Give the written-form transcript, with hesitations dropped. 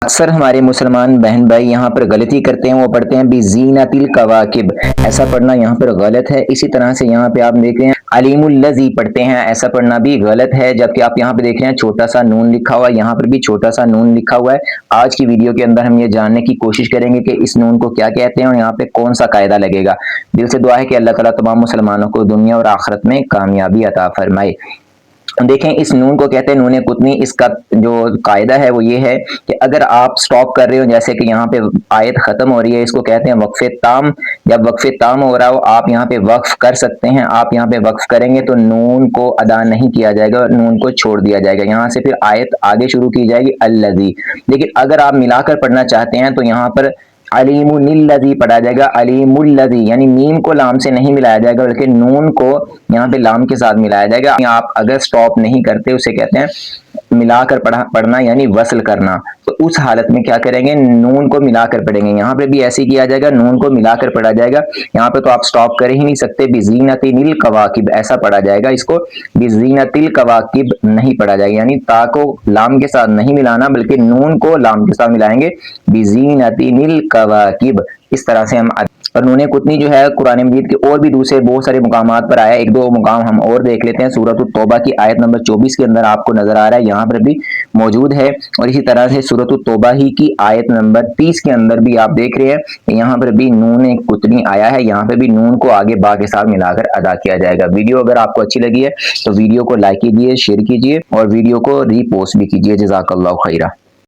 अक्सर हमारे मुसलमान बहन भाई यहाँ पर गलती करते हैं, वो पढ़ते हैं बिज़ीनतिल कवाकिब, ऐसा पढ़ना यहाँ पर गलत है। इसी तरह से यहाँ पे आप देख रहे हैं अलीमुल लज़ी पढ़ते हैं, ऐसा पढ़ना भी गलत है। जबकि आप यहाँ पे देख रहे हैं छोटा सा नून लिखा हुआ है, यहाँ पर भी छोटा सा नून लिखा हुआ है। आज की वीडियो के अंदर हम ये जानने की कोशिश करेंगे कि इस नून को क्या कहते हैं और यहाँ पे कौन सा कायदा लगेगा। दिल से दुआ है कि अल्लाह ताला तमाम मुसलमानों को दुनिया और आखिरत में कामयाबी अता फरमाए। देखें, इस नून को कहते हैं नून कुतनी। इसका जो कायदा है वो ये है कि अगर आप स्टॉप कर रहे हो, जैसे कि यहाँ पे आयत खत्म हो रही है, इसको कहते हैं वक्फे ताम। जब वक्फे ताम हो रहा हो, आप यहाँ पे वक्फ कर सकते हैं। आप यहाँ पे वक्फ करेंगे तो नून को अदा नहीं किया जाएगा और नून को छोड़ दिया जाएगा। यहाँ से फिर आयत आगे शुरू की जाएगी अल्लज़ी। लेकिन अगर आप मिलाकर पढ़ना चाहते हैं तो यहाँ पर अलीमुनिल्लज़ी पढ़ा जाएगा। अलीमुल्लज़ी यानी मीम को लाम से नहीं मिलाया जाएगा, बल्कि नून को यहाँ पे लाम के साथ मिलाया जाएगा। आप अगर स्टॉप नहीं करते, उसे कहते हैं मिलाकर पढ़ना यानी वसल करना। तो उस हालत में क्या करेंगे, नून को मिलाकर पढ़ेंगे। यहाँ पे भी ऐसे किया जाएगा, नून को मिलाकर पढ़ा जाएगा। यहाँ पे तो आप स्टॉप कर ही नहीं सकते, बिज़ीनतिल कवाकिब ऐसा पढ़ा जाएगा। इसको बिज़ीनतिल कवाकिब नहीं पढ़ा जाएगा, यानी ता को लाम के साथ नहीं मिलाना, बल्कि नून को लाम के साथ मिलाएंगे, बिज़ीनतिल कवाकिब। इस तरह से हम और नून कुतनी जो है कुरान मजीद के और भी दूसरे बहुत सारे मुकामात पर आया। एक दो मुकाम हम और देख लेते हैं। सूरत तौबा की आयत नंबर 24 के अंदर आपको नजर आ रहा है, यहाँ पर भी मौजूद है। और इसी तरह से सूरत तौबा ही की आयत नंबर 30 के अंदर भी आप देख रहे हैं, यहाँ पर भी नून कुतनी आया है। यहाँ पर भी नून को आगे बा के साथ मिलाकर अदा किया जाएगा। वीडियो अगर आपको अच्छी लगी है तो वीडियो को लाइक कीजिए, शेयर कीजिए और वीडियो को रीपोस्ट भी कीजिए। जज़ाकल्लाहु खैरा।